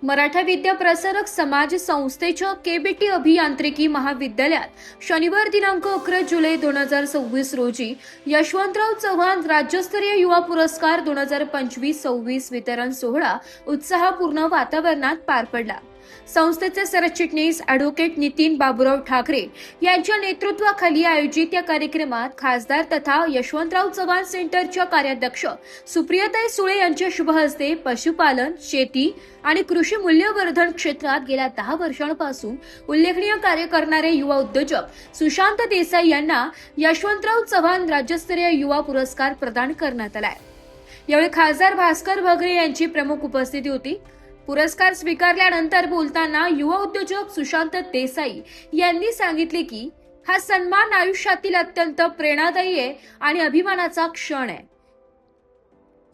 मराठा विद्या प्रसारक समाज संस्थेच्या केबीटी अभियांत्रिकी महाविद्यालयात शनिवार दिनांक 11 जुलै 2026 रोजी यशवंतराव चव्हाण राज्यस्तरीय युवा पुरस्कार 2025-26 वितरण सोहळा उत्साहपूर्ण वातावरणात पार पडला। संस्थेचे सरचिटणीस ॲडव्होकेट नितीन बाबूराव ठाकरे यांच्या नेतृत्वाखाली आयोजित या कार्यक्रमात खासदार तथा यशवंतराव चव्हाण सेंटरच्या कार्याध्यक्ष सुप्रियाताई सुळे यांच्या शुभ हस्ते पशुपालन, शेती आणि कृषी मूल्यवर्धन क्षेत्रात गेल्या 10 वर्षांपासून उल्लेखनीय कार्य करणारे युवा उद्योजक सुशांत देसाई यांना यशवंतराव चव्हाण राज्यस्तरीय युवा पुरस्कार प्रदान करण्यात आला। यावेळी खासदार भास्कर भगरे यांची प्रमुख उपस्थिती होती। पुरस्कार स्वीकारल्यानंतर बोलताना युवा उद्योजक सुशांत देसाई यांनी सांगितले की हा सन्मान आयुष्यातील अत्यंत प्रेरणादायी आहे आणि अभिमानाचा क्षण आहे।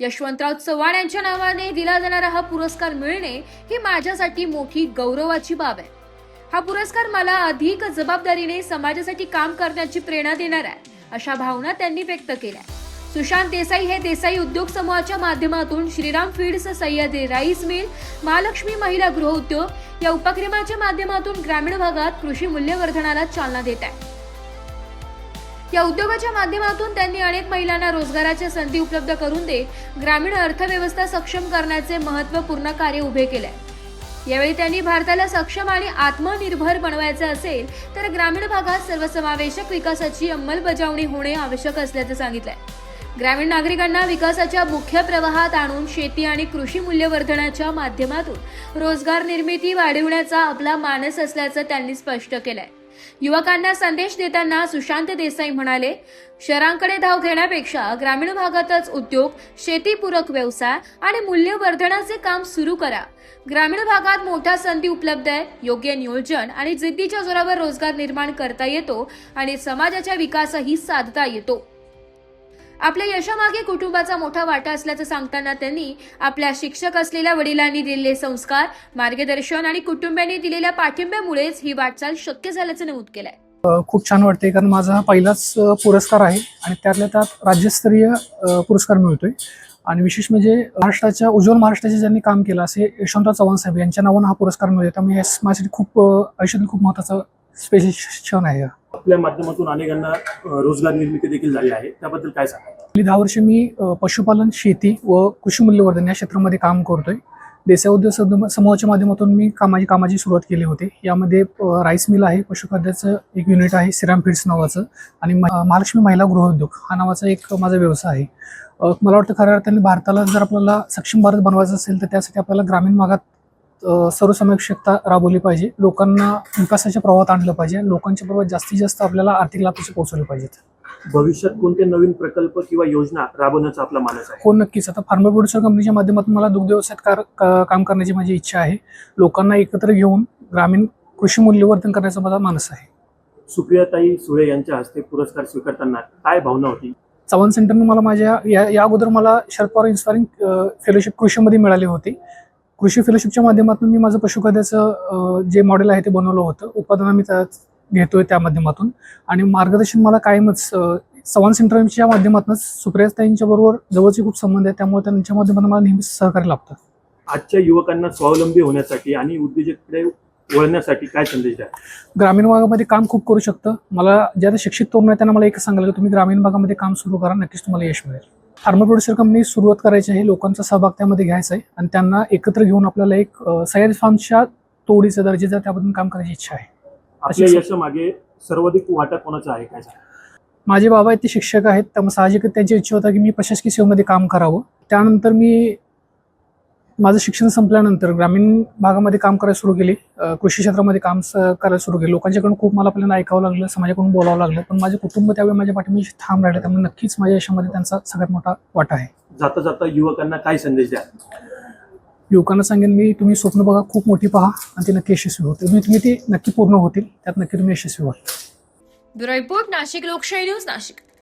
यशवंतराव चव्हाण यांच्या नावाने दिला जाणारा हा पुरस्कार मिळणे ही माझ्यासाठी मोठी गौरवाची बाब आहे। हा पुरस्कार मला अधिक जबाबदारीने समाजासाठी काम करण्याची प्रेरणा देणार आहे, अशा भावना त्यांनी व्यक्त केल्या। सुशांत देसाई हे देसाई उद्योग समूहाच्या माध्यमातून Shriram feeds, Sahyadri rice mill, Mahalakshmi महिला गृहउद्योग या उपक्रमाच्या माध्यमातून ग्रामीण भागात कृषी मूल्यवर्धनाला चालना देत आहेत। या उद्योगाच्या माध्यमातून त्यांनी अनेक महिलांना रोजगाराच्या संधी उपलब्ध करून देत ग्रामीण अर्थव्यवस्था सक्षम करण्याचे महत्त्वपूर्ण कार्य उभे केले आहे। यावेळी त्यांनी भारताला सक्षम आणि आत्मनिर्भर बनवायचे असेल तर ग्रामीण भागात सर्वसमावेशक विकासाची अंमलबजावणी होणे आवश्यक असल्याचे सांगितले। ग्रामीण नागरिकांना विकासाच्या मुख्य प्रवाहात आणून शेती आणि कृषी मूल्यवर्धनाच्या माध्यमातून रोजगार निर्मिती वाढवण्याचा आपला मानस असल्याचं त्यांनी स्पष्ट केलंय। युवकांना संदेश देताना सुशांत देसाई म्हणाले, शहरांकडे धाव घेण्यापेक्षा ग्रामीण भागातच उद्योग, शेतीपूरक व्यवसाय आणि मूल्यवर्धनाचे काम सुरू करा। ग्रामीण भागात मोठ्या संधी उपलब्ध आहे। योग्य नियोजन आणि जिद्दीच्या जोरावर रोजगार निर्माण करता येतो आणि समाजाचा विकासही साधता येतो। आपल्या यशामागे कुटुंबाचा मोठा वाटा असल्याचं सांगताना त्यांनी आपल्या शिक्षक असलेल्या वडिलांनी दिलेले संस्कार, मार्गदर्शन आणि कुटुंबियांनी दिलेल्या पाठिंब्यामुळेच ही वाटचाल शक्य झाल्याचं नमूद केलंय। खूप छान वाटतंय कारण माझा हा पहिलाच पुरस्कार आहे आणि त्यातल्या त्यात राज्यस्तरीय पुरस्कार मिळतोय आणि विशेष म्हणजे उज्ज्वल महाराष्ट्राचे ज्यांनी काम केलं असे यशवंतराव चव्हाण साहेब यांच्या नावानं हा पुरस्कार मिळतो। त्यामुळे माझ्यासाठी खूप आयुष्यातील खूप महत्त्वाचा स्पेशल क्षण आहे। आपल्या माध्यमातून अनेकांना रोजगार निर्मिती देखील झाली आहे, त्याबद्दल काय सांगाल? गेली 10 वर्ष मी पशुपालन, शेती व कृषी मूल्यवर्धन या क्षेत्रामध्ये काम करतोय। देसाई उद्योग समूहाच्या माध्यमातून मी कामाची सुरुवात केली होती। यामध्ये राईस मिल आहे, पशुखाद्याचं एक युनिट आहे श्रीराम फीड्स नावाचं आणि महालक्ष्मी महिला गृहउद्योग हा नावाचा एक माझा व्यवसाय आहे। मला वाटतं खऱ्या अर्थाने भारताला जर आपल्याला सक्षम भारत बनवायचं असेल तर त्यासाठी आपल्याला ग्रामीण भागात सर्वसमावेशकता राबवली पाहिजे, लोकांना विकासाच्या प्रवाहात आणलं पाहिजे, लोकांच्या प्रवाहात जास्तीत जास्त आपल्याला आर्थिक लाभ पोहोचवले पाहिजेत। भविष्यात कोणते नवीन प्रकल्प किंवा योजना राबवण्याचा आपला मानस आहे? हो, नक्कीच। आता फार्मर प्रोड्युसर कंपनीच्या माध्यमातून मला दुग्ध व्यवसायात काम करण्याची माझी इच्छा आहे। लोकांना एकत्र घेऊन ग्रामीण कृषी मूल्यवर्धन करण्याचा माझा मानस आहे। सुप्रियाताई सुळे यांच्या हस्ते पुरस्कार स्वीकारताना काय भावना होती? चव्हाण सेंटरने मला माझ्या या अगोदर मला शरद पवार इन्स्पायरिंग फेलोशिप कृषीमध्ये मिळाली होती। कृषी फेलोशिपच्या माध्यमातून मी माझं पशुखाद्याचं जे मॉडेल आहे ते बनवलं होतं। उत्पादन मी घेतोय त्या माध्यमातून आणि मार्गदर्शन मला कायमच चव्हाण सेंटरच्या माध्यमातूनच सुप्रियाताईंच्या बरोबर जवळचे खूप संबंध आहे, त्यामुळे त्यांच्या माध्यमातून मला नेहमीच सहकार्य लाभतं। आजच्या युवकांना स्वावलंबी होण्यासाठी आणि उद्योजकतेकडे वळण्यासाठी काय संदेश द्या? ग्रामीण भागामध्ये काम खूप करू शकतं। मला ज्या शिक्षित तरुण आहेत त्यांना मला एक सांगायला की तुम्ही ग्रामीण भागामध्ये काम सुरू करा, नक्कीच तुम्हाला यश मिळेल। फार्मर प्रोड्युसर कंपनी सुरुवात करायची आहे, लोकांचा सहभाग त्यामध्ये घ्यायचा आहे आणि त्यांना एकत्र घेऊन आपल्याला एक सह्याद्री फार्मच्या तोडीचं दर्जेचं त्याबद्दल काम करायची इच्छा आहे। आपल्या यशामागे सर्वाधिक वाटा कोणाचा आहे, काय सांगा? माझे बाबा आहेत, ते शिक्षक आहेत, त्यामुळे साहजिकच त्यांची इच्छा होता की मी प्रशासकीय सेवेमध्ये काम करावं। त्यानंतर मी माझं शिक्षण संपल्यानंतर ग्रामीण भागामध्ये काम करायला सुरू केली, कृषी क्षेत्रामध्ये काम करायला सुरू केलं। लोकांच्याकडून खूप मला आपल्याला ऐकावं लागलं, समाजाकडून बोलावं लागलं, पण माझे कुटुंब त्यावेळी माझ्या पाठीशी ठाम राहिले, त्यामुळे नक्कीच माझ्या यशामध्ये त्यांचा सगळ्यात मोठा वाटा आहे। जाता जाता युवकांना काय संदेश द्या? युवकांना सांगेन मी, तुम्ही स्वप्न बघा, खूप मोठी पहा आणि ते नक्की यशस्वी होतील। तुम्ही ती नक्की पूर्ण होतील, त्यात नक्की तुम्ही यशस्वी व्हाल। ब्युरो रिपोर्ट, नाशिक लोकशाही न्यूज, नाशिक।